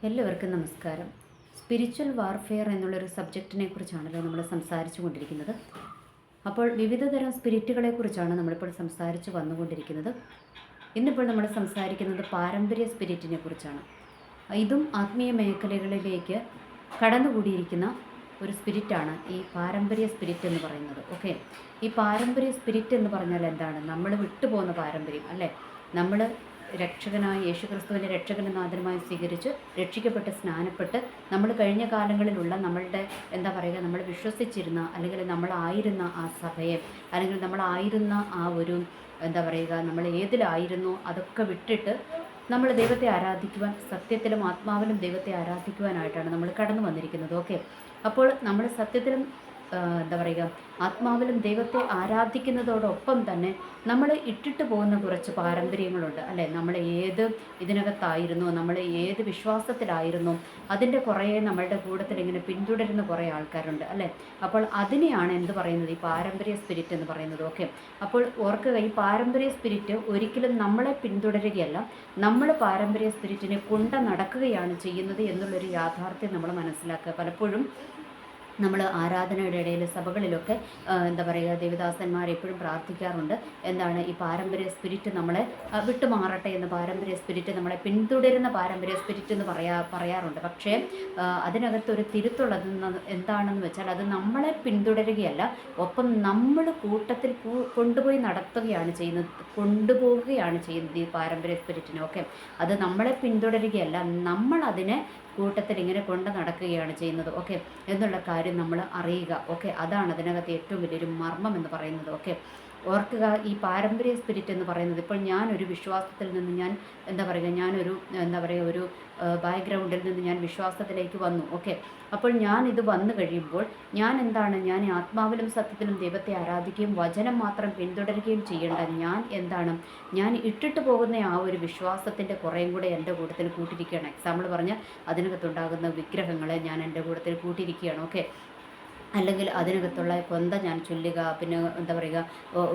എല്ലാവർക്കും നമസ്കാരം. Spiritual warfare എന്നുള്ളൊരു സബ്ജക്റ്റിനെ കുറിച്ചാണല്ലോ നമ്മൾ സംസാരിച്ചു കൊണ്ടിരിക്കുന്നത്. അപ്പോൾ വിവിധ തരം സ്പിരിറ്റുകളെക്കുറിച്ചാണ് നമ്മളിപ്പോൾ സംസാരിച്ച് വന്നുകൊണ്ടിരിക്കുന്നത്. ഇന്നിപ്പോൾ നമ്മൾ സംസാരിക്കുന്നത് പാരമ്പര്യ സ്പിരിറ്റിനെ കുറിച്ചാണ്. ഇതും ആത്മീയ മേഖലകളിലേക്ക് കടന്നുകൂടിയിരിക്കുന്ന ഒരു സ്പിരിറ്റാണ് ഈ പാരമ്പര്യ സ്പിരിറ്റ് എന്ന് പറയുന്നത്. ഓക്കെ, ഈ പാരമ്പര്യ സ്പിരിറ്റ് എന്ന് പറഞ്ഞാൽ എന്താണ്? നമ്മൾ വിട്ടുപോകുന്ന പാരമ്പര്യം അല്ലേ? നമ്മൾ രക്ഷകനായ യേശുക്രിസ്തുവിനെ രക്ഷകനും നാഥനുമായി സ്വീകരിച്ച് രക്ഷിക്കപ്പെട്ട് സ്നാനപ്പെട്ട് നമ്മൾ കഴിഞ്ഞ കാലങ്ങളിലുള്ള നമ്മളുടെ നമ്മൾ വിശ്വസിച്ചിരുന്ന അല്ലെങ്കിൽ നമ്മളായിരുന്ന ആ സഭയെ അല്ലെങ്കിൽ നമ്മളായിരുന്ന ആ ഒരു നമ്മൾ ഏതിലായിരുന്നോ അതൊക്കെ വിട്ടിട്ട് നമ്മൾ ദൈവത്തെ ആരാധിക്കുവാൻ, സത്യത്തിലും ആത്മാവിലും ദൈവത്തെ ആരാധിക്കുവാനായിട്ടാണ് നമ്മൾ കടന്നു വന്നിരിക്കുന്നത്. ഓക്കെ, അപ്പോൾ നമ്മൾ സത്യത്തിലും ആത്മാവിലും ദൈവത്തെ ആരാധിക്കുന്നതോടൊപ്പം തന്നെ നമ്മൾ ഇട്ടിട്ട് പോകുന്ന കുറച്ച് പാരമ്പര്യങ്ങളുണ്ട് അല്ലേ? നമ്മൾ ഏത് ഇതിനകത്തായിരുന്നോ, നമ്മൾ ഏത് വിശ്വാസത്തിലായിരുന്നോ അതിൻ്റെ കുറേ നമ്മളുടെ കൂട്ടത്തിൽ ഇങ്ങനെ പിന്തുടരുന്ന കുറേ ആൾക്കാരുണ്ട് അല്ലേ? അപ്പോൾ അതിനെയാണ് എന്ത് പറയുന്നത്? ഈ പാരമ്പര്യ സ്പിരിറ്റ് എന്ന് പറയുന്നത്. ഓക്കെ, അപ്പോൾ ഓർക്കുക, ഈ പാരമ്പര്യ സ്പിരിറ്റ് ഒരിക്കലും നമ്മളെ പിന്തുടരുകയല്ല, നമ്മൾ പാരമ്പര്യ സ്പിരിറ്റിനെ കൊണ്ട് നടക്കുകയാണ് ചെയ്യുന്നത് എന്നുള്ളൊരു യാഥാർത്ഥ്യം നമ്മൾ മനസ്സിലാക്കുക. പലപ്പോഴും നമ്മൾ ആരാധനയുടെ ഇടയിൽ സഭകളിലൊക്കെ ദേവദാസന്മാർ എപ്പോഴും പ്രാർത്ഥിക്കാറുണ്ട്. ഈ പാരമ്പര്യ സ്പിരിറ്റ് നമ്മളെ വിട്ടുമാറട്ടെ എന്ന്, പാരമ്പര്യ സ്പിരിറ്റ് നമ്മളെ പിന്തുടരുന്ന പാരമ്പര്യ സ്പിരിറ്റ് എന്ന് പറയാറുണ്ട്. പക്ഷേ അതിനകത്തൊരു തിരുത്തുള്ളത് എന്താണെന്ന് വെച്ചാൽ അത് നമ്മളെ പിന്തുടരുകയല്ല, ഒപ്പം നമ്മൾ കൂട്ടത്തിൽ കൊണ്ടുപോയി കൊണ്ടുപോവുകയാണ് ചെയ്യുന്നത് ഈ പാരമ്പര്യ സ്പിരിറ്റിനെ. ഓക്കെ, അത് നമ്മളെ പിന്തുടരുകയല്ല, നമ്മളതിനെ കൂട്ടത്തിൽ ഇങ്ങനെ കൊണ്ട് നടക്കുകയാണ് ചെയ്യുന്നത്. ഓക്കെ, എന്നുള്ള കാര്യം നമ്മൾ അറിയുക. ഓക്കെ, അതാണ് അതിനകത്ത് ഏറ്റവും വലിയൊരു മർമ്മം എന്ന് പറയുന്നത്. ഓക്കെ, ഓർക്കുക, ഈ പാരമ്പര്യ സ്പിരിറ്റ് എന്ന് പറയുന്നത്, ഇപ്പോൾ ഞാനൊരു വിശ്വാസത്തിൽ നിന്ന് ഞാനൊരു ഒരു ബാക്ക്ഗ്രൗണ്ടിൽ നിന്ന് ഞാൻ വിശ്വാസത്തിലേക്ക് വന്നു. ഓക്കെ, അപ്പോൾ ഞാൻ ഇത് വന്നു കഴിയുമ്പോൾ ഞാൻ ആത്മാവിലും സത്യത്തിലും ദൈവത്തെ ആരാധിക്കുകയും വചനം മാത്രം പിന്തുടരുകയും ചെയ്യേണ്ട ഞാൻ ഇട്ടിട്ട് പോകുന്ന ആ ഒരു വിശ്വാസത്തിൻ്റെ കുറേയും കൂടെ എൻ്റെ കൂട്ടത്തിൽ കൂട്ടിയിരിക്കുകയാണ്. എക്സാമ്പിൾ പറഞ്ഞാൽ അതിനകത്തുണ്ടാകുന്ന വിഗ്രഹങ്ങളെ ഞാൻ എൻ്റെ കൂട്ടത്തിൽ കൂട്ടിയിരിക്കുകയാണ്. ഓക്കെ, അല്ലെങ്കിൽ അതിനകത്തുള്ള കൊന്ത ഞാൻ ചൊല്ലുക, പിന്നെ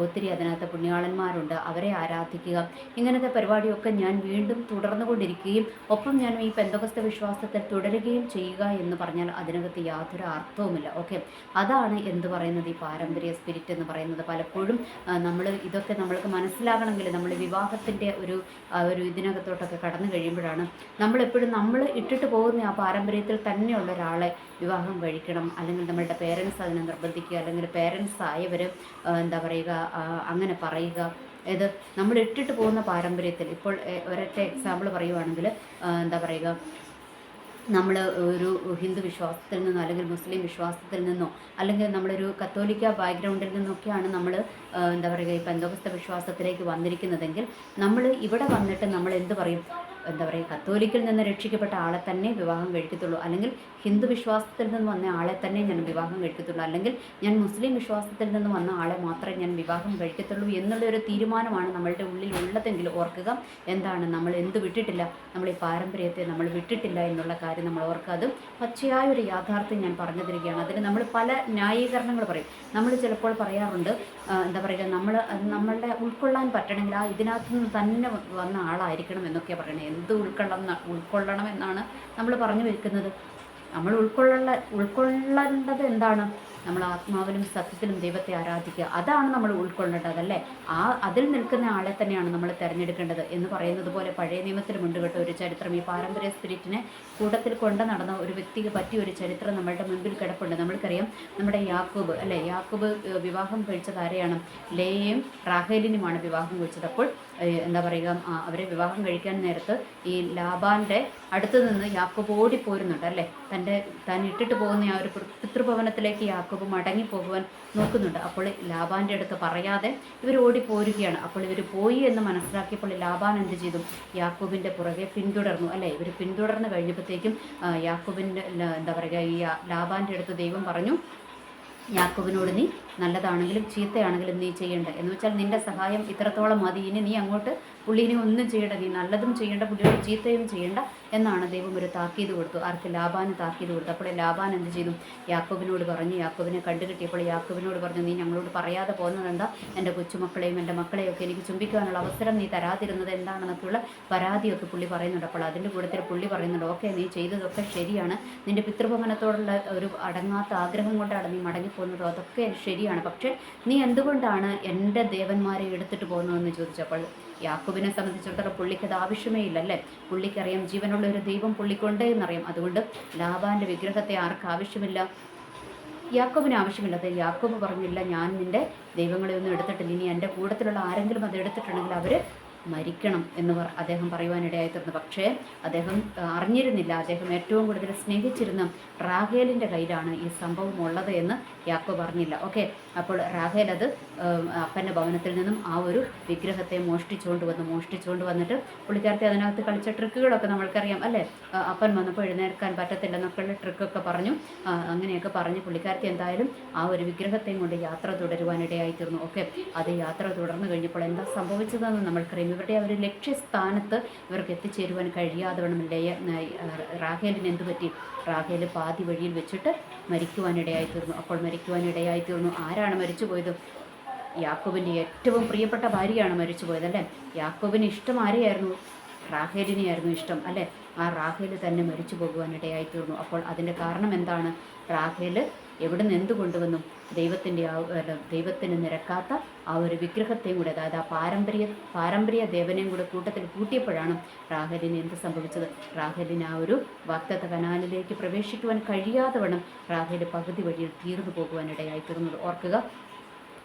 ഒത്തിരി അതിനകത്ത് പുണ്യാളന്മാരുണ്ട്, അവരെ ആരാധിക്കുക, ഇങ്ങനത്തെ പരിപാടിയൊക്കെ ഞാൻ വീണ്ടും തുടർന്നുകൊണ്ടിരിക്കുകയും ഒപ്പം ഞാൻ ഈ പെന്തക്കോസ്ത വിശ്വാസത്തിൽ തുടരുകയും ചെയ്യുക എന്ന് പറഞ്ഞാൽ അതിനകത്ത് യാതൊരു അർത്ഥവുമില്ല. ഓക്കെ, അതാണ് ഈ പാരമ്പര്യ സ്പിരിറ്റ് എന്ന് പറയുന്നത്. പലപ്പോഴും ഇതൊക്കെ നമ്മൾക്ക് മനസ്സിലാകണമെങ്കിൽ നമ്മൾ വിവാഹത്തിൻ്റെ ഒരു ഇതിനകത്തോട്ടൊക്കെ കടന്നു കഴിയുമ്പോഴാണ് നമ്മളെപ്പോഴും നമ്മൾ ഇട്ടിട്ട് പോകുന്ന ആ പാരമ്പര്യത്തിൽ തന്നെയുള്ള ഒരാളെ വിവാഹം കഴിക്കണം, അല്ലെങ്കിൽ നമ്മളുടെ പേരൻസ് അതിനെ നിർബന്ധിക്കുക, അല്ലെങ്കിൽ പേരൻസ് ആയവർ അങ്ങനെ പറയുക. ഇത് നമ്മൾ ഇട്ടിട്ട് പോകുന്ന പാരമ്പര്യത്തിൽ ഇപ്പോൾ ഒരൊറ്റ എക്സാമ്പിൾ പറയുവാണെങ്കിൽ നമ്മൾ ഒരു ഹിന്ദു വിശ്വാസത്തിൽ നിന്നോ അല്ലെങ്കിൽ മുസ്ലിം വിശ്വാസത്തിൽ നിന്നോ അല്ലെങ്കിൽ നമ്മളൊരു കത്തോലിക്ക ബാക്ക്ഗ്രൗണ്ടിൽ നിന്നൊക്കെയാണ് നമ്മൾ ഈ പെന്തക്കോസ്ത വിശ്വാസത്തിലേക്ക് വന്നിരിക്കുന്നതെങ്കിൽ നമ്മൾ ഇവിടെ വന്നിട്ട് നമ്മൾ എന്ത് പറയും? കത്തോലിക്കിൽ നിന്ന് രക്ഷിക്കപ്പെട്ട ആളെ തന്നെ വിവാഹം കഴിക്കത്തുള്ളൂ, അല്ലെങ്കിൽ ഹിന്ദു വിശ്വാസത്തിൽ നിന്ന് വന്ന ആളെ തന്നെ ഞാൻ വിവാഹം കഴിക്കത്തുള്ളൂ, അല്ലെങ്കിൽ ഞാൻ മുസ്ലിം വിശ്വാസത്തിൽ നിന്ന് വന്ന ആളെ മാത്രമേ ഞാൻ വിവാഹം കഴിക്കത്തുള്ളൂ എന്നുള്ളൊരു തീരുമാനമാണ് നമ്മളുടെ ഉള്ളിൽ ഉള്ളതെങ്കിൽ ഓർക്കുക, നമ്മൾ എന്ത് വിട്ടിട്ടില്ല? നമ്മൾ ഈ പാരമ്പര്യത്തെ നമ്മൾ വിട്ടിട്ടില്ല എന്നുള്ള കാര്യം നമ്മൾ ഓർക്കുക. അത് പച്ചയായൊരു യാഥാർത്ഥ്യം ഞാൻ പറഞ്ഞു തരികയാണ്. അതിന് നമ്മൾ പല ന്യായീകരണങ്ങൾ പറയും. നമ്മൾ ചിലപ്പോൾ പറയാറുണ്ട് നമ്മളുടെ ഉൾക്കൊള്ളാൻ പറ്റണമെങ്കിൽ ഇതിനകത്ത് നിന്ന് തന്നെ വന്ന ആളായിരിക്കണം എന്നൊക്കെ പറയണേ. എന്ത് ഉൾക്കൊള്ളണം എന്നാണ് നമ്മൾ പറഞ്ഞു വെക്കുന്നത്? നമ്മൾ ഉൾക്കൊള്ളേണ്ടത് എന്താണ്? നമ്മൾ ആത്മാവിലും സത്യത്തിലും ദൈവത്തെ ആരാധിക്കുക, അതാണ് നമ്മൾ ഉൾക്കൊള്ളേണ്ടത് അല്ലേ? അതിൽ നിൽക്കുന്ന ആളെ തന്നെയാണ് നമ്മൾ തിരഞ്ഞെടുക്കേണ്ടത് എന്ന് പറയുന്നത് പോലെ പഴയ നിയമത്തിലുമുണ്ട് കേട്ടോ ഒരു ചരിത്രം. ഈ പാരമ്പര്യ സ്പിരിറ്റിനെ കൂട്ടത്തിൽ കൊണ്ട് നടന്ന ഒരു വ്യക്തിക്ക് പറ്റിയ ഒരു ചരിത്രം നമ്മളുടെ മുൻപിൽ കിടപ്പുണ്ട്. നമ്മൾക്കറിയാം, നമ്മുടെ യാക്കോബ് അല്ലേ? യാക്കോബ് വിവാഹം കഴിച്ചത് ആരെയാണ്? ലേയയും റാഹേലിനുമാണ് വിവാഹം കഴിച്ചത്. അപ്പോൾ അവരെ വിവാഹം കഴിക്കാൻ നേരത്ത് ഈ ലാബാൻ്റെ അടുത്ത് നിന്ന് യാക്കോബ് ഓടിപ്പോരുന്നുണ്ട് അല്ലേ? താൻ ഇട്ടിട്ട് പോകുന്ന ആ ഒരു പിതൃഭവനത്തിലേക്ക് യാക്കോബ് മടങ്ങിപ്പോകുവാൻ നോക്കുന്നുണ്ട്. അപ്പോൾ ലാബാൻ്റെ അടുത്ത് പറയാതെ ഇവർ ഓടിപ്പോരുകയാണ്. അപ്പോൾ ഇവർ പോയി എന്ന് മനസ്സിലാക്കിയപ്പോൾ ലാബാൻ എന്ത് ചെയ്തു? യാക്കോബിൻ്റെ പുറകെ പിന്തുടർന്നു അല്ലേ? ഇവർ പിന്തുടർന്ന് കഴിഞ്ഞപ്പോഴത്തേക്കും യാക്കോബിൻ്റെ ഈ ലാബാൻ്റെ അടുത്ത് ദൈവം പറഞ്ഞു, യാക്കോബിനോട് നീ നല്ലതാണെങ്കിലും ചീത്തയാണെങ്കിലും നീ ചെയ്യേണ്ട എന്ന് വെച്ചാൽ നിൻ്റെ സഹായം ഇത്രത്തോളം മതി, ഇനി നീ അങ്ങോട്ട് പുള്ളീനെ ഒന്നും ചെയ്യേണ്ട, നീ നല്ലതും ചെയ്യേണ്ട പുള്ളിയോട് ചീത്തയും ചെയ്യേണ്ട എന്നാണ് ദൈവം ഒരു താക്കീത് കൊടുത്തു. ആർക്ക്? ലാബാന് താക്കീത് കൊടുത്തു. അപ്പോൾ ലാബാൻ എന്ത് ചെയ്തു? യാക്കോബിനോട് പറഞ്ഞു. യാക്കോബിനെ കണ്ടുകിട്ടിയപ്പോൾ യാക്കോബിനോട് പറഞ്ഞു, നീ ഞങ്ങളോട് പറയാതെ പോകുന്നത് എന്താ? എൻ്റെ കൊച്ചുമക്കളെയും എൻ്റെ മക്കളെയൊക്കെ എനിക്ക് ചുംബിക്കാനുള്ള അവസരം നീ തരാതിരുന്നത് എന്താണെന്നൊക്കെയുള്ള പരാതിയൊക്കെ പുള്ളി പറയുന്നുണ്ട്. അപ്പോൾ അതിൻ്റെ കൂട്ടത്തിൽ പുള്ളി പറയുന്നുണ്ട്, ഓക്കെ നീ ചെയ്തതൊക്കെ ശരിയാണ്, നിൻ്റെ പിതൃഭവനത്തോടുള്ള ഒരു അടങ്ങാത്ത ആഗ്രഹം കൊണ്ടാണ് നീ മടങ്ങിപ്പോകുന്നതോ, അതൊക്കെ ശരിയാണ്, പക്ഷേ നീ എന്തുകൊണ്ടാണ് എൻ്റെ ദേവന്മാരെ എടുത്തിട്ട് പോകുന്നതെന്ന് ചോദിച്ചപ്പോൾ യാക്കോബിനെ സംബന്ധിച്ചിടത്തോളം പുള്ളിക്ക് അത് ആവശ്യമേ ഇല്ലല്ലേ. പുള്ളിക്കറിയാം ജീവനുള്ള ഒരു ദൈവം പുള്ളിക്കൊണ്ടേ എന്നറിയാം. അതുകൊണ്ട് ലാബാൻ്റെ വിഗ്രഹത്തെ ആർക്ക് ആവശ്യമില്ല? യാക്കോബിന് ആവശ്യമില്ലാതെ യാക്കോബ് പറഞ്ഞില്ല, ഞാൻ നിൻ്റെ ദൈവങ്ങളെ ഒന്നും എടുത്തിട്ടില്ല, ഇനി എൻ്റെ കൂട്ടത്തിലുള്ള ആരെങ്കിലും അത് എടുത്തിട്ടുണ്ടെങ്കിൽ അവർ മരിക്കണം എന്ന് അദ്ദേഹം പറയുവാനിടയായിത്തീർന്നു. പക്ഷേ അദ്ദേഹം അറിഞ്ഞിരുന്നില്ല, അദ്ദേഹം ഏറ്റവും കൂടുതൽ സ്നേഹിച്ചിരുന്ന റാഹേലിൻ്റെ കയ്യിലാണ് ഈ സംഭവം ഉള്ളത് എന്ന് യാക്കോബ് അറിഞ്ഞില്ല. ഓക്കെ, അപ്പോൾ റാഹേൽ അത് അപ്പൻ്റെ ഭവനത്തിൽ നിന്നും ആ ഒരു വിഗ്രഹത്തെ മോഷ്ടിച്ചുകൊണ്ട് വന്നിട്ട് പുള്ളിക്കാരത്തെ അതിനകത്ത് കളിച്ച ട്രിക്കുകളൊക്കെ നമ്മൾക്കറിയാം അല്ലേ. അപ്പൻ വന്നപ്പോൾ എഴുന്നേൽക്കാൻ പറ്റത്തില്ലെന്നൊക്കെയുള്ള ട്രിക്കൊക്കെ പറഞ്ഞു. അങ്ങനെയൊക്കെ പറഞ്ഞ് പുള്ളിക്കാരത്തെ എന്തായാലും ആ ഒരു വിഗ്രഹത്തെയും കൊണ്ട് യാത്ര തുടരുവാനിടയായിത്തീർന്നു. ഓക്കെ, അത് യാത്ര തുടർന്നു കഴിഞ്ഞപ്പോൾ എന്താ സംഭവിച്ചതെന്ന് നമ്മൾക്കറിയാം. ഇവരുടെ ഒരു ലക്ഷ്യസ്ഥാനത്ത് ഇവർക്ക് എത്തിച്ചേരുവാൻ കഴിയാതെ വണ്ണം റാഹേലിന് എന്തു പറ്റി? റാഹേൽ പാതി വഴിയിൽ വെച്ചിട്ട് മരിക്കുവാനിടയായിത്തീർന്നു. അപ്പോൾ മരിക്കുവാനിടയായിത്തീർന്നു. ആരാണ് മരിച്ചുപോയത്? യാക്കോബിൻ്റെ ഏറ്റവും പ്രിയപ്പെട്ട ഭാര്യയാണ് മരിച്ചുപോയത് അല്ലേ. യാക്കോബിന് ഇഷ്ടം ആരെയായിരുന്നു? റാഹേലിനെയായിരുന്നു ഇഷ്ടം അല്ലേ. ആ റാഹേൽ തന്നെ മരിച്ചു പോകുവാനിടയായിത്തീർന്നു. അപ്പോൾ അതിൻ്റെ കാരണം എന്താണ്? റാഹേൽ എവിടെ നിന്ന് എന്ത് കൊണ്ടുവന്നു? ദൈവത്തിന് നിരക്കാത്ത ആ ഒരു വിഗ്രഹത്തെയും കൂടെ, അതായത് ആ പാരമ്പര്യ ദേവനെയും കൂടെ കൂട്ടത്തിൽ കൂട്ടിയപ്പോഴാണ് റാഹേലിന് എന്ത് സംഭവിച്ചത്? റാഹേലിന് ആ ഒരു വാഗ്ദത്ത കനാലിലേക്ക് പ്രവേശിക്കുവാൻ കഴിയാതെ വണ്ണം റാഹേൽ പകുതി വഴിയിൽ തീർന്നു പോകുവാനിടയായിത്തീർന്നത്. ഓർക്കുക,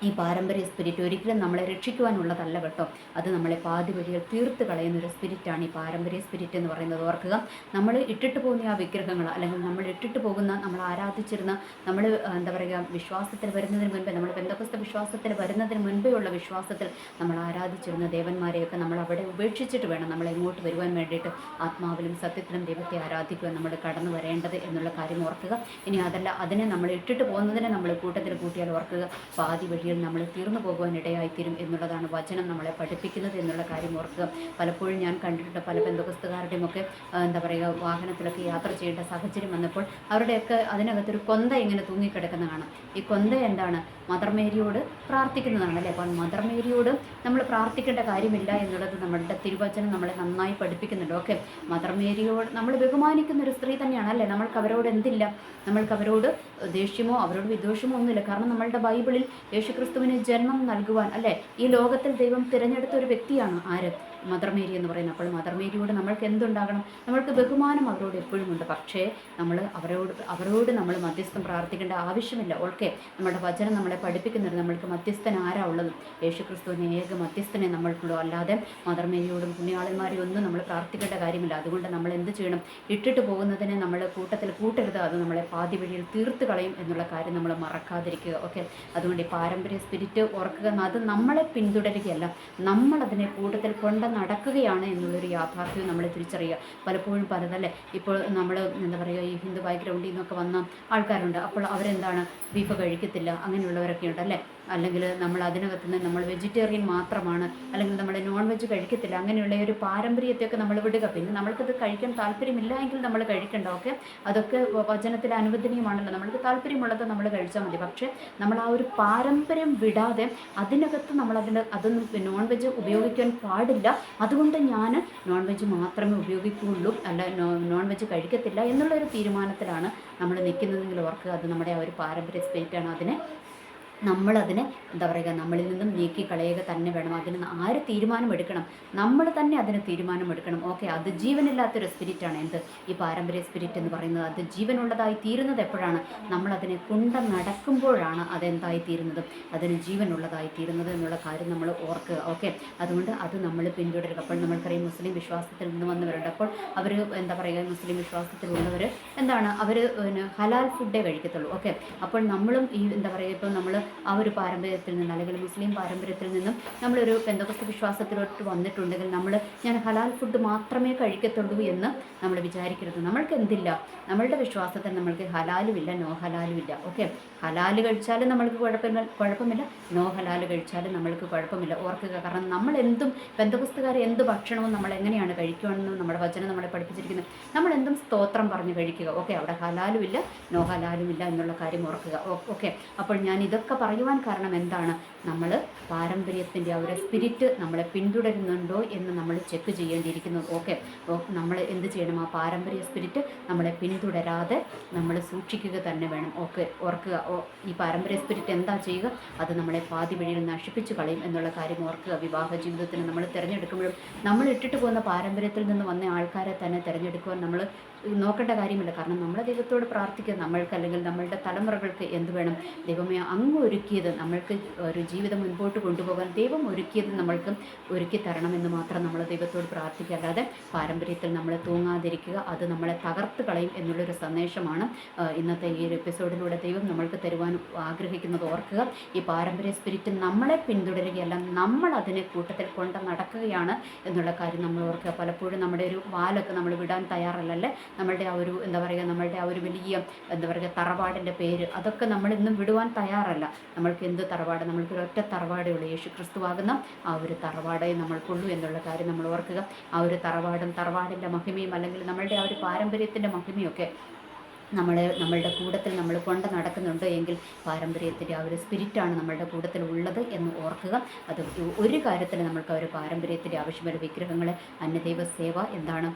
ഈ പാരമ്പര്യ സ്പിരിറ്റ് ഒരിക്കലും നമ്മളെ രക്ഷിക്കുവാനുള്ളതല്ല കേട്ടോ. അത് നമ്മളെ പാതി വഴിയിൽ തീർത്ത് കളയുന്നൊരു സ്പിരിറ്റാണ് ഈ പാരമ്പര്യ സ്പിരിറ്റ് എന്ന് പറയുന്നത്. ഓർക്കുക, നമ്മൾ ഇട്ടിട്ട് പോകുന്ന ആ വിഗ്രഹങ്ങൾ, അല്ലെങ്കിൽ നമ്മൾ ഇട്ടിട്ട് പോകുന്ന, നമ്മൾ ആരാധിച്ചിരുന്ന, നമ്മൾ എന്താ പറയുക, വിശ്വാസത്തിൽ വരുന്നതിന് മുൻപേ, നമ്മൾ പെന്തക്കോസ്ത വിശ്വാസത്തിൽ വരുന്നതിന് മുൻപേ ഉള്ള വിശ്വാസത്തിൽ നമ്മൾ ആരാധിച്ചിരുന്ന ദേവന്മാരെയൊക്കെ നമ്മൾ അവിടെ ഉപേക്ഷിച്ചിട്ട് വേണം നമ്മൾ എങ്ങോട്ട് വരുവാൻ വേണ്ടിയിട്ട് ആത്മാവിലും സത്യത്തിലും ദൈവത്തെ ആരാധിക്കുവാൻ നമ്മൾ കടന്നു വരേണ്ടത് എന്നുള്ള കാര്യം ഓർക്കുക. ഇനി അതല്ല, അതിനെ നമ്മൾ ഇട്ടിട്ട് പോകുന്നതിനെ നമ്മൾ കൂട്ടത്തിൽ കൂട്ടിയാൽ ഓർക്കുക, പാതി വഴി നമ്മൾ തീർന്നു പോകുവാനിടയായിത്തീരും എന്നുള്ളതാണ് വചനം നമ്മളെ പഠിപ്പിക്കുന്നത് എന്നുള്ള കാര്യം ഓർക്കുക. പലപ്പോഴും ഞാൻ കണ്ടിട്ടുണ്ട് പല ബന്ധുക്കളുടെയും ഒക്കെ എന്താ പറയുക, വാഹനത്തിലൊക്കെ യാത്ര ചെയ്യേണ്ട സാഹചര്യം വന്നപ്പോൾ അവരുടെയൊക്കെ അതിനകത്തൊരു കൊന്ത ഇങ്ങനെ തൂങ്ങിക്കിടക്കുന്ന കാണാം. ഈ കൊന്ത എന്താണ്? മദർ മേരിയോട് പ്രാർത്ഥിക്കുന്നതാണ് അല്ലേ. അപ്പോൾ മദർ മേരിയോട് നമ്മൾ പ്രാർത്ഥിക്കേണ്ട കാര്യമില്ല എന്നുള്ളത് നമ്മളുടെ തിരുവചനം നമ്മളെ നന്നായി പഠിപ്പിക്കുന്നുണ്ട്. ഓക്കെ, മദർ മേരിയോട് നമ്മൾ ബഹുമാനിക്കുന്ന ഒരു സ്ത്രീ തന്നെയാണ് അല്ലേ. നമ്മൾക്ക് അവരോട് എന്തില്ല? നമ്മൾക്ക് അവരോട് ദേഷ്യമോ അവരോട് വിദ്വേഷമോ ഒന്നുമില്ല. കാരണം നമ്മളുടെ ബൈബിളിൽ യേശുക്രിസ്തുവിന് ജന്മം നൽകുവാൻ അല്ലേ ഈ ലോകത്തിൽ ദൈവം തിരഞ്ഞെടുത്ത ഒരു വ്യക്തിയാണ് ആര്? മദർ മേരി എന്ന് പറയുന്നത്. അപ്പോൾ മദർ മേരിയോട് നമ്മൾക്ക് എന്തുണ്ടാകണം? നമ്മൾക്ക് ബഹുമാനം അവരോട് എപ്പോഴും ഉണ്ട്. പക്ഷേ നമ്മൾ അവരോട് നമ്മൾ മധ്യസ്ഥം പ്രാർത്ഥിക്കേണ്ട ആവശ്യമില്ല. ഓക്കെ, നമ്മുടെ വചനം നമ്മളെ പഠിപ്പിക്കുന്നുണ്ട് നമ്മൾക്ക് മധ്യസ്ഥൻ ആരാ ഉള്ളത്? യേശുക്രിസ്തുവിന് ഏക മധ്യസ്ഥനെ നമ്മൾക്കുള്ളൂ. അല്ലാതെ മദർ മേരിയോടും പുണ്യാളന്മാരെയും ഒന്നും നമ്മൾ പ്രാർത്ഥിക്കേണ്ട കാര്യമില്ല. അതുകൊണ്ട് നമ്മൾ എന്ത് ചെയ്യണം? ഇട്ടിട്ട് പോകുന്നതിനെ നമ്മൾ കൂട്ടത്തിൽ കൂട്ടരുത്. അത് നമ്മളെ പാതി വഴിയിൽ തീർത്ത് കളയും എന്നുള്ള കാര്യം നമ്മൾ മറക്കാതിരിക്കുക. ഓക്കെ, അതുകൊണ്ട് ഈ പാരമ്പര്യ സ്പിരിറ്റ് ഓർക്കുക, അത് നമ്മളെ പിന്തുടരുകയല്ല, നമ്മളതിനെ കൂട്ടത്തിൽ നടക്കുകയാണ് എന്നുള്ളൊരു യാഥാർത്ഥ്യം നമ്മൾ തിരിച്ചറിയുക. പലപ്പോഴും പലതല്ലേ, ഇപ്പോൾ നമ്മൾ എന്താ പറയുക, ഈ ഹിന്ദു ബാക്ക്ഗ്രൗണ്ടിൽ നിന്നൊക്കെ വന്ന ആൾക്കാരുണ്ട്. അപ്പോൾ അവരെന്താണ്, ബീഫ് കഴിക്കത്തില്ല, അങ്ങനെയുള്ളവരൊക്കെ ഉണ്ടല്ലേ. അല്ലെങ്കിൽ നമ്മൾ അതിനകത്ത് നിന്ന് നമ്മൾ വെജിറ്റേറിയൻ മാത്രമാണ്, അല്ലെങ്കിൽ നമ്മൾ നോൺ വെജ് കഴിക്കത്തില്ല, അങ്ങനെയുള്ള ഒരു പാരമ്പര്യത്തെയൊക്കെ നമ്മൾ വിടുക. പിന്നെ നമ്മൾക്കത് കഴിക്കാൻ താല്പര്യമില്ല എങ്കിൽ നമ്മൾ കഴിക്കണ്ട. ഓക്കെ, അതൊക്കെ വചനത്തിൽ അനുവദനീയമാണല്ലോ. നമ്മൾക്ക് താല്പര്യമുള്ളത് നമ്മൾ കഴിച്ചാൽ മതി. പക്ഷേ നമ്മൾ ആ ഒരു പാരമ്പര്യം വിടാതെ അതിനകത്ത് അതൊന്നും നോൺ വെജ് ഉപയോഗിക്കാൻ പാടില്ല, അതുകൊണ്ട് ഞാൻ നോൺ വെജ് മാത്രമേ ഉപയോഗിക്കുകയുള്ളൂ, അല്ല നോൺ വെജ് കഴിക്കത്തില്ല എന്നുള്ളൊരു തീരുമാനത്തിലാണ് നമ്മൾ നിൽക്കുന്നതെങ്കിൽ ഓർക്കുക, അത് നമ്മുടെ ആ ഒരു പാരമ്പര്യ സ്പിരിറ്റാണ്. നമ്മളതിനെ എന്താ പറയുക, നമ്മളിൽ നിന്നും നീക്കി കളയുക തന്നെ വേണം. അതിന് ആര് തീരുമാനമെടുക്കണം? നമ്മൾ തന്നെ അതിന് തീരുമാനമെടുക്കണം. ഓക്കെ, അത് ജീവനില്ലാത്തൊരു സ്പിരിറ്റാണ് എന്ത്, ഈ പാരമ്പര്യ സ്പിരിറ്റ് എന്ന് പറയുന്നത്. അത് ജീവനുള്ളതായി തീരുന്നത് എപ്പോഴാണ്? നമ്മളതിനെ നടക്കുമ്പോഴാണ് അതെന്തായി തീരുന്നത്, അതിന് ജീവനുള്ളതായി തീരുന്നത് എന്നുള്ള കാര്യം നമ്മൾ ഓർക്കുക. ഓക്കെ, അതുകൊണ്ട് അത് നമ്മൾ പിന്തുടരുക. അപ്പോൾ നമ്മൾക്കറിയാം മുസ്ലിം വിശ്വാസത്തിൽ നിന്ന് വന്നവരുണ്ട്. അപ്പോൾ അവർ എന്താ പറയുക, മുസ്ലിം വിശ്വാസത്തിലുള്ളവർ എന്താണ്, അവർ ഹലാൽ ഫുഡേ കഴിക്കത്തുള്ളൂ. ഓക്കെ, അപ്പോൾ നമ്മളും ഈ എന്താ പറയുക, ഇപ്പോൾ നമ്മൾ ആ ഒരു പാരമ്പര്യത്തിൽ നിന്ന് അല്ലെങ്കിൽ മുസ്ലിം പാരമ്പര്യത്തിൽ നിന്നും നമ്മളൊരു പെന്തക്കോസ്ത് വിശ്വാസത്തിലോട്ട് വന്നിട്ടുണ്ടെങ്കിൽ ഞാൻ ഹലാൽ ഫുഡ് മാത്രമേ കഴിക്കത്തുള്ളൂ എന്ന് നമ്മൾ വിചാരിക്കരുത്. നമ്മൾക്ക് എന്തില്ല, നമ്മളുടെ വിശ്വാസത്തിൽ നമ്മൾക്ക് ഹലാലുമില്ല, നോ ഹലാലുമില്ല. ഓക്കെ, ഹലാൽ കഴിച്ചാലും നമ്മൾക്ക് കുഴപ്പമില്ല, നോ ഹലാൽ കഴിച്ചാലും നമ്മൾക്ക് കുഴപ്പമില്ല. ഓർക്കുക, കാരണം നമ്മൾ എന്തും പെന്തക്കോസ്തുകാരെ എന്ത് ഭക്ഷണവും നമ്മൾ എങ്ങനെയാണ് കഴിക്കുകയെന്ന് നമ്മുടെ വചനം നമ്മളെ പഠിപ്പിച്ചിരിക്കുന്നത്. നമ്മൾ എന്തും സ്തോത്രം പറഞ്ഞ് കഴിക്കുക. ഓക്കെ, അവിടെ ഹലാലുമില്ല, നോ ഹലാലുമില്ല എന്നുള്ള കാര്യം ഓർക്കുക. ഓക്കെ, അപ്പോൾ ഞാൻ ഇതൊക്കെ പറയുവാൻ കാരണം എന്താണ്, നമ്മൾ പാരമ്പര്യത്തിൻ്റെ ആ ഒരു സ്പിരിറ്റ് നമ്മളെ പിന്തുടരുന്നുണ്ടോ എന്ന് നമ്മൾ ചെക്ക് ചെയ്യേണ്ടിയിരിക്കുന്നു. ഓക്കെ, നമ്മൾ എന്ത് ചെയ്യണം, ആ പാരമ്പര്യ സ്പിരിറ്റ് നമ്മളെ പിന്തുടരാതെ നമ്മൾ സൂക്ഷിക്കുക തന്നെ വേണം. ഓക്കെ, ഓർക്കുക, ഈ പാരമ്പര്യ സ്പിരിറ്റ് എന്താ ചെയ്യുക, അത് നമ്മളെ പാതി വഴിയിൽ നശിപ്പിച്ച് കളയും എന്നുള്ള കാര്യം ഓർക്കുക. വിവാഹ ജീവിതത്തിന് നമ്മൾ തിരഞ്ഞെടുക്കുമ്പോഴും നമ്മൾ ഇട്ടിട്ട് പോകുന്ന പാരമ്പര്യത്തിൽ നിന്ന് വന്ന ആൾക്കാരെ തന്നെ തിരഞ്ഞെടുക്കുവാൻ നമ്മൾ നോക്കേണ്ട കാര്യമില്ല. കാരണം നമ്മൾ ദൈവത്തോട് പ്രാർത്ഥിക്കുക, നമ്മൾക്ക് അല്ലെങ്കിൽ നമ്മളുടെ തലമുറകൾക്ക് എന്ത് വേണം, ദൈവമേ അങ്ങ് ഒരുക്കിയത്, നമ്മൾക്ക് ഒരു ജീവിതം മുൻപോട്ട് കൊണ്ടുപോകാൻ ദൈവം ഒരുക്കിയത് നമ്മൾക്ക് ഒരുക്കി തരണമെന്ന് മാത്രം നമ്മൾ ദൈവത്തോട് പ്രാർത്ഥിക്കുക. അല്ലാതെ പാരമ്പര്യത്തിൽ നമ്മൾ തൂങ്ങാതിരിക്കുക, അത് നമ്മളെ തകർത്ത് കളയും എന്നുള്ളൊരു സന്ദേശമാണ് ഇന്നത്തെ ഈ ഒരു എപ്പിസോഡിലൂടെ ദൈവം നമ്മൾക്ക് തരുവാൻ ആഗ്രഹിക്കുന്നത്. ഓർക്കുക, ഈ പാരമ്പര്യ സ്പിരിറ്റ് നമ്മളെ പിന്തുടരുകയല്ല, നമ്മൾ അതിനെ കൂട്ടത്തിൽ കൊണ്ട് നടക്കുകയാണ് എന്നുള്ള കാര്യം നമ്മൾ ഓർക്കുക. പലപ്പോഴും നമ്മുടെ ഒരു വാലൊക്കെ നമ്മൾ വിടാൻ തയ്യാറല്ലല്ലേ, നമ്മളുടെ ആ ഒരു നമ്മളുടെ ആ ഒരു വലിയ തറവാടിൻ്റെ പേര്, അതൊക്കെ നമ്മൾ ഇന്നും വിടുവാൻ തയ്യാറല്ല. നമ്മൾക്ക് എന്ത് തറവാട്, നമ്മൾക്കൊരു ഒറ്റ തറവാടേ ഉള്ളൂ, യേശു ക്രിസ്തുവാകുന്ന ആ ഒരു തറവാടേ നമ്മൾക്കുള്ളൂ എന്നുള്ള കാര്യം നമ്മൾ ഓർക്കുക. ആ ഒരു തറവാടിൻ്റെ മഹിമയും അല്ലെങ്കിൽ നമ്മളുടെ ആ ഒരു പാരമ്പര്യത്തിൻ്റെ മഹിമയൊക്കെ നമ്മളുടെ കൂട്ടത്തിൽ നമ്മൾ കൊണ്ട് നടക്കുന്നുണ്ട് എങ്കിൽ പാരമ്പര്യത്തിൻ്റെ ആ ഒരു സ്പിരിറ്റാണ് നമ്മളുടെ കൂട്ടത്തിൽ ഉള്ളത് എന്ന് ഓർക്കുക. അത് ഒരു കാര്യത്തിൽ നമ്മൾക്ക് ആ ഒരു പാരമ്പര്യത്തിൻ്റെ ആവശ്യമായ വിഗ്രഹങ്ങളെ അന്യദൈവ സേവ എന്താണ്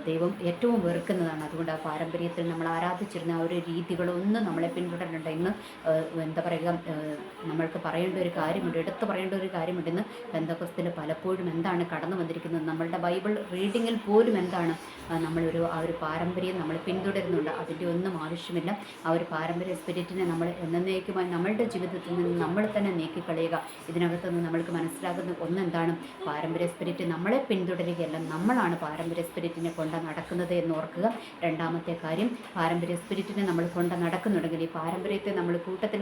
ദൈവം ഏറ്റവും വെറുക്കുന്നതാണ്. അതുകൊണ്ട് ആ പാരമ്പര്യത്തിൽ നമ്മൾ ആരാധിച്ചിരുന്ന ആ ഒരു രീതികളൊന്നും നമ്മളെ പിന്തുടരേണ്ട. ഇന്ന് നമ്മൾക്ക് പറയേണ്ട ഒരു കാര്യമുണ്ട്, എടുത്തു പറയേണ്ട ഒരു കാര്യമുണ്ട്. ഇന്ന് പെന്തക്കോസ്തിൽ പലപ്പോഴും എന്താണ് കടന്നു വന്നിരിക്കുന്നത്, നമ്മളുടെ ബൈബിൾ റീഡിങ്ങിൽ പോലും എന്താണ് ആ ഒരു പാരമ്പര്യം നമ്മൾ പിന്തുടരുന്നുണ്ട്. അതിൻ്റെ ഒന്നും ആവശ്യമില്ല. ആ ഒരു പാരമ്പര്യ സ്പിരിറ്റിനെ നമ്മൾ എന്നേക്കുമായി നമ്മളുടെ ജീവിതത്തിൽ നിന്ന് നമ്മൾ തന്നെ നീക്കിക്കളയുക. ഇതിനകത്ത് നിന്ന് നമ്മൾക്ക് മനസ്സിലാകുന്ന ഒന്നെന്താണ്, പാരമ്പര്യ സ്പിരിറ്റ് നമ്മളെ പിന്തുടരുകയല്ല, നമ്മളാണ് പാരമ്പര്യ സ്പിരിറ്റിനെ കൊണ്ട് നടക്കുന്നത് എന്ന് ഓർക്കുക. രണ്ടാമത്തെ കാര്യം, പാരമ്പര്യ സ്പിരിറ്റിനെ നമ്മൾ കൊണ്ട് നടക്കുന്നുണ്ടെങ്കിൽ, ഈ പാരമ്പര്യത്തെ നമ്മൾ കൂട്ടത്തിൽ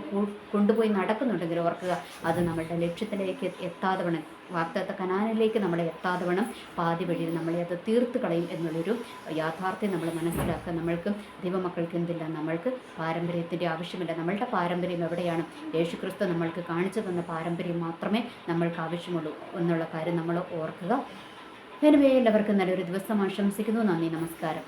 കൊണ്ടുപോയി നടക്കുന്നുണ്ടെങ്കിൽ ഓർക്കുക, അത് നമ്മളുടെ ലക്ഷ്യത്തിലേക്ക് എത്താതെ വേണം, വാഗ്ദത്ത കനാനിലേക്ക് നമ്മളെ എത്താതെ വേണം, പാതി വഴിയിൽ നമ്മളെ അത് തീർത്ത് കളയും എന്നുള്ളൊരു യാഥാർത്ഥ്യം നമ്മൾ മനസ്സിലാക്കുക. നമ്മൾക്ക് ദൈവമക്കൾക്ക് എന്തില്ല, നമ്മൾക്ക് പാരമ്പര്യത്തിൻ്റെ ആവശ്യമില്ല. നമ്മളുടെ പാരമ്പര്യം എവിടെയാണ്, യേശു ക്രിസ്തു നമ്മൾക്ക് കാണിച്ചു തന്ന പാരമ്പര്യം മാത്രമേ നമ്മൾക്ക് ആവശ്യമുള്ളൂ എന്നുള്ള കാര്യം നമ്മൾ ഓർക്കുക. എനിവേ, എല്ലാവർക്കും നല്ലൊരു ദിവസം ആശംസിക്കുന്നു. നന്ദി, നമസ്കാരം.